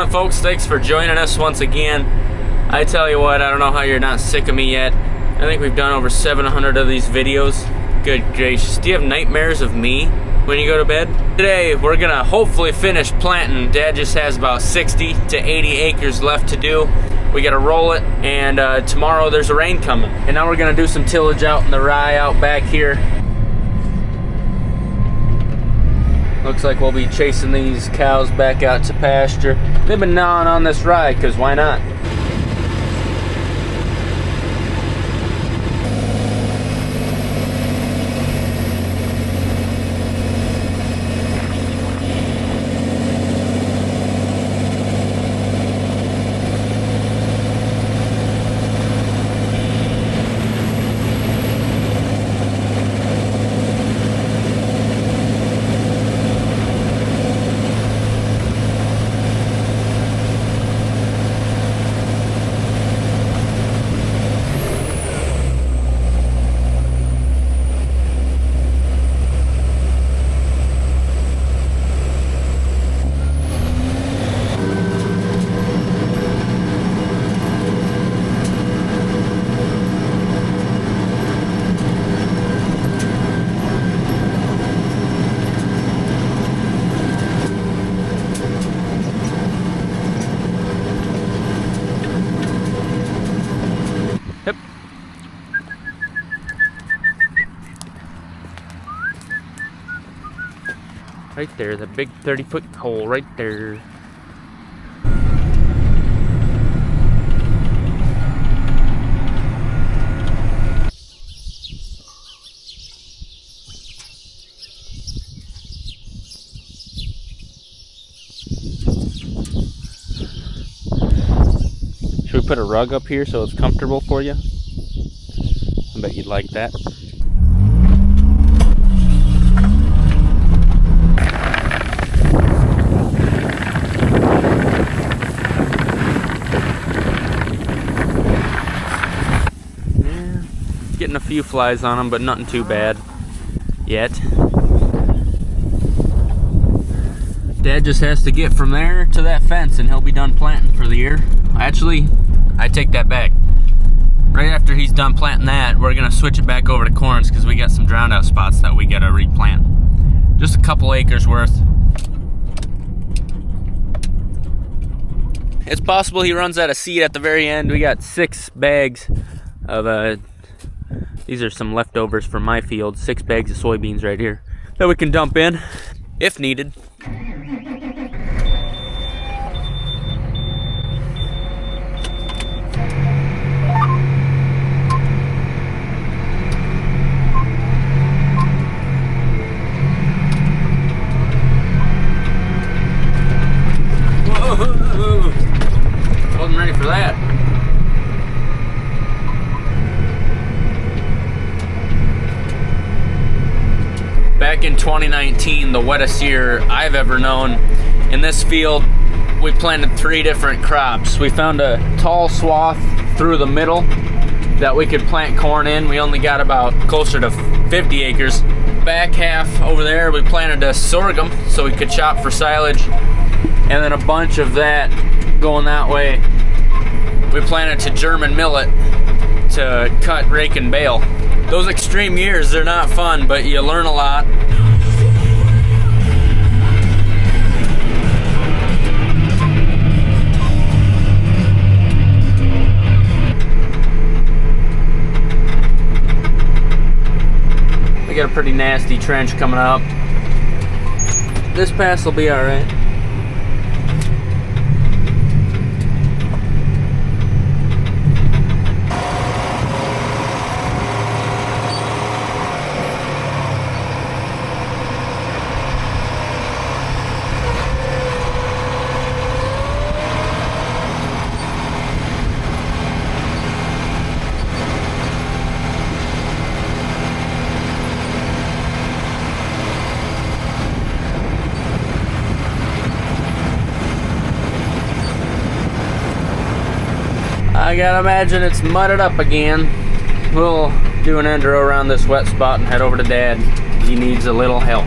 up, folks? Thanks for joining us once again. I tell you what, I don't know how you're not sick of me yet. I think we've done over 700 of these videos. Good gracious. Do you have nightmares of me when you go to bed? Today, we're gonna hopefully finish planting. Dad just has about 60 to 80 acres left to do. We gotta roll it, and tomorrow there's a rain coming. And now we're gonna do some tillage out in the rye out back here. Looks like we'll be chasing these cows back out to pasture. They've been gnawing on this rye, because why not? Yep. Right there, the big 30-foot hole right there. Should we put a rug up here so it's comfortable for you? I bet you'd like that. Yeah, getting a few flies on them, but nothing too bad yet. Dad just has to get from there to that fence and he'll be done planting for the year. Actually, I take that back. Right after he's done planting that, we're gonna switch it back over to corns because we got some drowned out spots that we gotta replant. Just a couple acres worth. It's possible he runs out of seed at the very end. We got 6 bags of, these are some leftovers from my field, 6 bags of soybeans right here that we can dump in if needed. Wasn't ready for that. Back in 2019, the wettest year I've ever known, in this field we planted 3 different crops. We found a tall swath through the middle that we could plant corn in. We only got about closer to 50 acres. Back half over there we planted a sorghum so we could chop for silage, and then a bunch of that going that way we planted to German millet to cut, rake, and bale. Those extreme years, they're not fun, but you learn a lot. We got a pretty nasty trench coming up. This pass will be alright. I gotta imagine it's mudded up again. We'll do an enduro around this wet spot and head over to Dad. He needs a little help.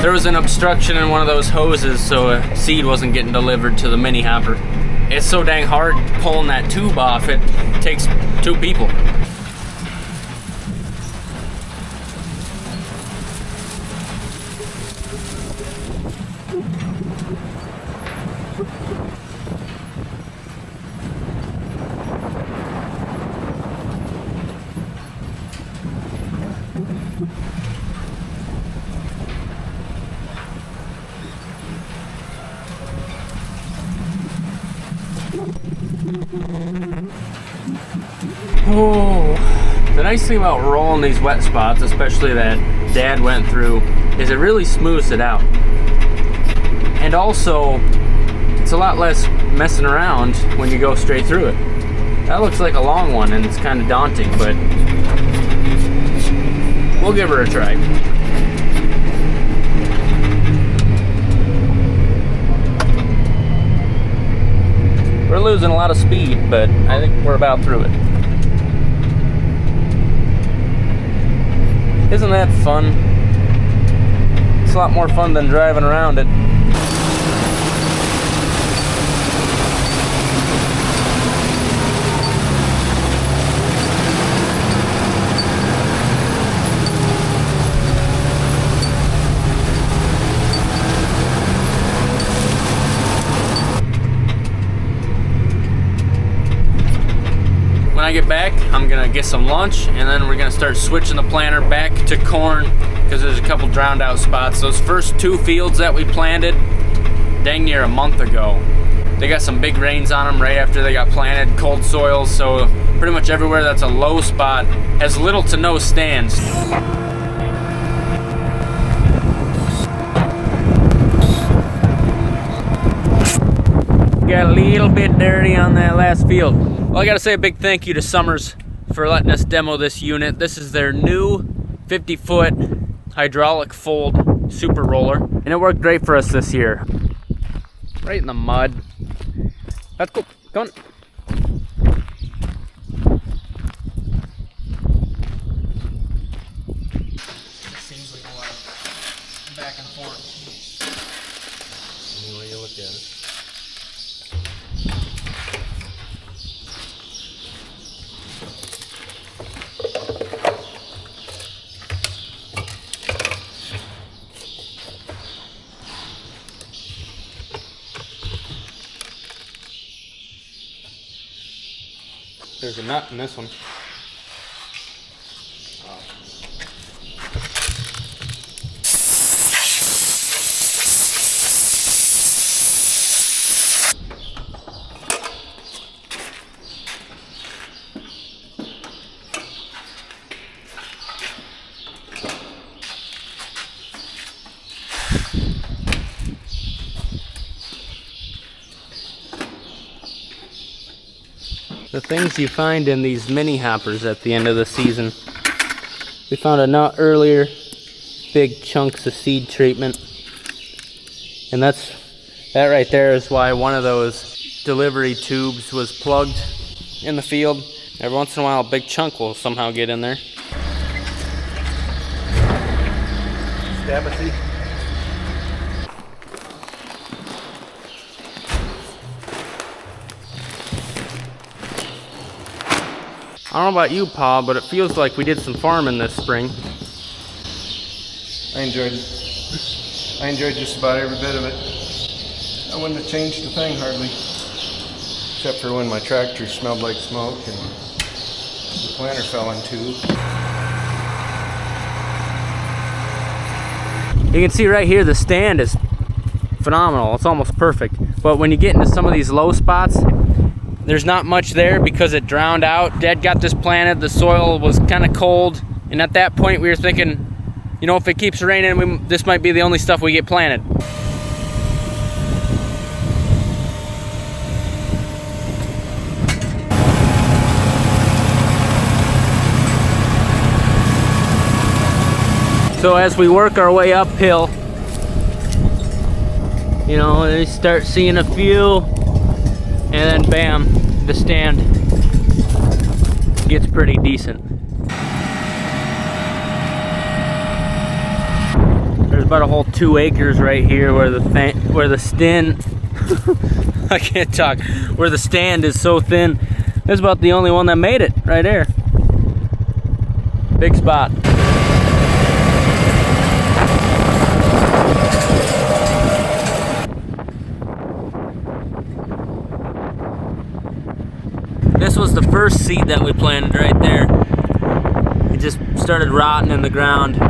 there was an obstruction in one of those hoses, so seed wasn't getting delivered to the mini hopper. It's so dang hard pulling that tube off, it takes 2 people. Oh, the nice thing about rolling these wet spots, especially that Dad went through, is it really smooths it out. And also, it's a lot less messing around when you go straight through it. That looks like a long one and it's kind of daunting, but we'll give her a try. We're losing a lot of speed, but I think we're about through it. Isn't that fun? It's a lot more fun than driving around it. When I get back, I'm gonna get some lunch, and then we're gonna start switching the planter back to corn because there's a couple drowned out spots. Those first 2 fields that we planted dang near a month ago, they got some big rains on them right after they got planted, cold soils, so pretty much everywhere that's a low spot has little to no stands. Got a little bit dirty on that last field. Well, I gotta say a big thank you to Summers for letting us demo this unit. This is their new 50-foot hydraulic fold super roller, and it worked great for us this year. Right in the mud. That's cool. Come on. Seems like a lot of back and forth. Any way you look at it. There's a nut in this one. The things you find in these mini hoppers at the end of the season. We found a nut earlier, big chunks of seed treatment, and that right there is why one of those delivery tubes was plugged in the field. Every once in a while a big chunk will somehow get in there. Stab a seed. I don't know about you, Pa, but it feels like we did some farming this spring. I enjoyed it. I enjoyed just about every bit of it. I wouldn't have changed a thing hardly, except for when my tractor smelled like smoke and the planter fell in two. You can see right here the stand is phenomenal. It's almost perfect. But when you get into some of these low spots, there's not much there because it drowned out. Dad got this planted, the soil was kind of cold, and at that point we were thinking, you know, if it keeps raining, this might be the only stuff we get planted. So as we work our way uphill, you know, they start seeing a few, and then bam, the stand gets pretty decent. There's about a whole 2 acres right here where the stand I can't talk, where the stand is so thin. That's about the only one that made it right there. Big spot. This was the first seed that we planted right there. It just started rotting in the ground.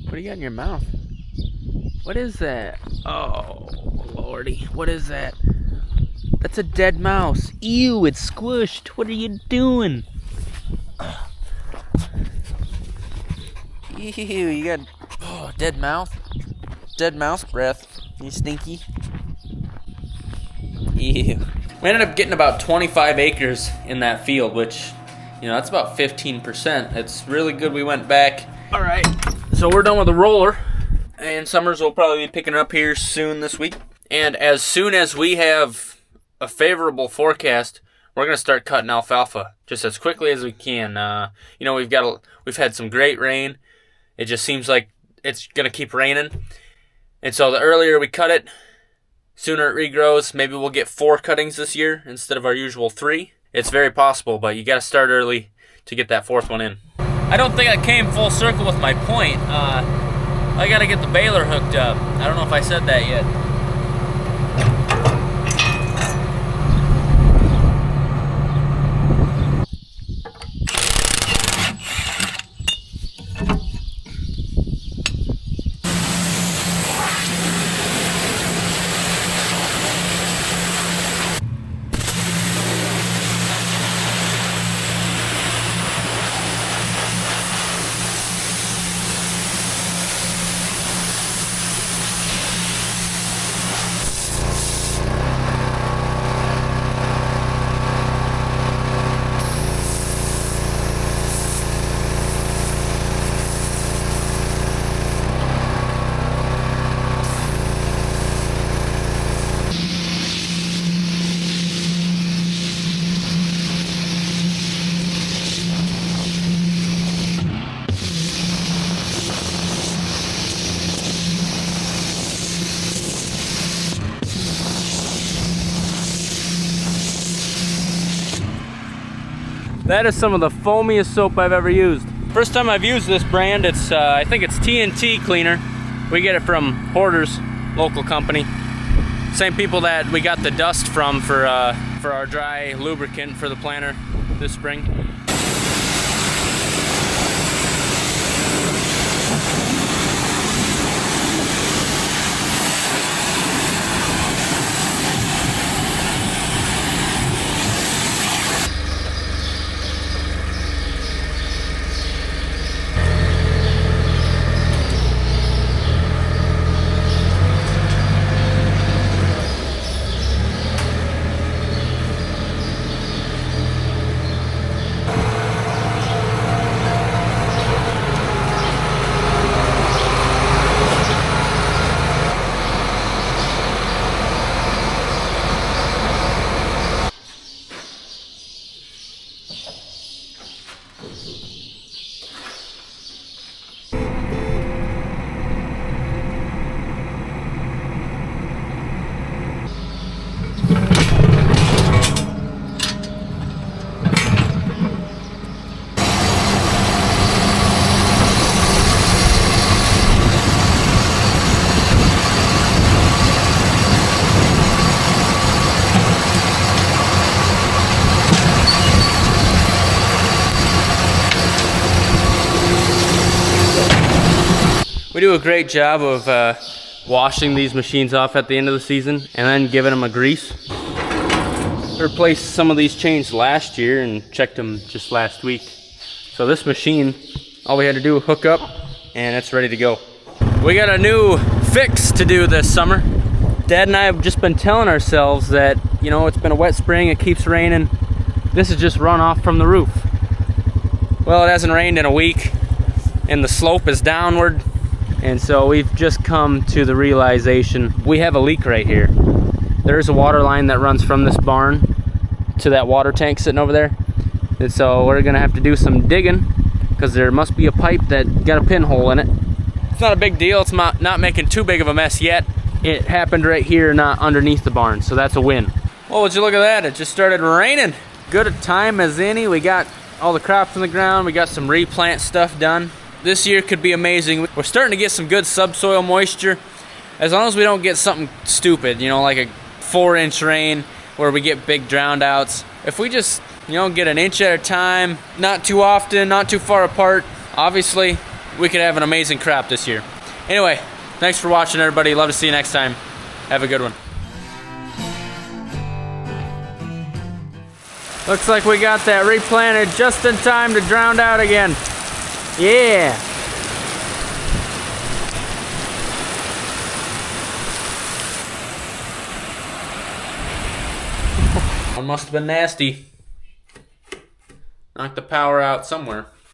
What do you got in your mouth? What is that? Oh, lordy. What is that? That's a dead mouse. Ew, it's squished. What are you doing? Ew, you got dead mouth. Dead mouse breath. You stinky. Ew. We ended up getting about 25 acres in that field, which, you know, that's about 15%. It's really good we went back. All right. So we're done with the roller, and Summers will probably be picking up here soon this week. And as soon as we have a favorable forecast, we're gonna start cutting alfalfa just as quickly as we can. You know, we've had some great rain. It just seems like it's gonna keep raining, and so the earlier we cut it, sooner it regrows. Maybe we'll get 4 cuttings this year instead of our usual 3. It's very possible, but you gotta start early to get that 4th one in. I don't think I came full circle with my point. I gotta get the baler hooked up. I don't know if I said that yet. That is some of the foamiest soap I've ever used. First time I've used this brand. It's I think it's TNT cleaner. We get it from Hoarders, local company. Same people that we got the dust from for our dry lubricant for the planter this spring. We do a great job of washing these machines off at the end of the season and then giving them a grease. I replaced some of these chains last year and checked them just last week. So this machine All we had to do, hook up, and it's ready to go. We got a new fix to do this summer. Dad and I have just been telling ourselves that, you know, it's been a wet spring, it keeps raining. This is just runoff from the roof. Well, it hasn't rained in a week, and the slope is downward, and so we've just come to the realization we have a leak right here. There's a water line that runs from this barn to that water tank sitting over there, and so we're gonna have to do some digging because there must be a pipe that got a pinhole in it. It's not a big deal. It's not making too big of a mess yet. It happened right here, not underneath the barn, so that's a win. Well, would you look at that? It just started raining. Good a time as any. We got all the crops in the ground. We got some replant stuff done. This year could be amazing. We're starting to get some good subsoil moisture. As long as we don't get something stupid, you know, like a 4-inch rain where we get big drowned outs. If we just, you know, get an inch at a time, not too often, not too far apart, obviously we could have an amazing crop this year. Anyway, thanks for watching, everybody. Love to see you next time. Have a good one. Looks like we got that replanted just in time to drown out again. Yeah. One must have been nasty. Knocked the power out somewhere.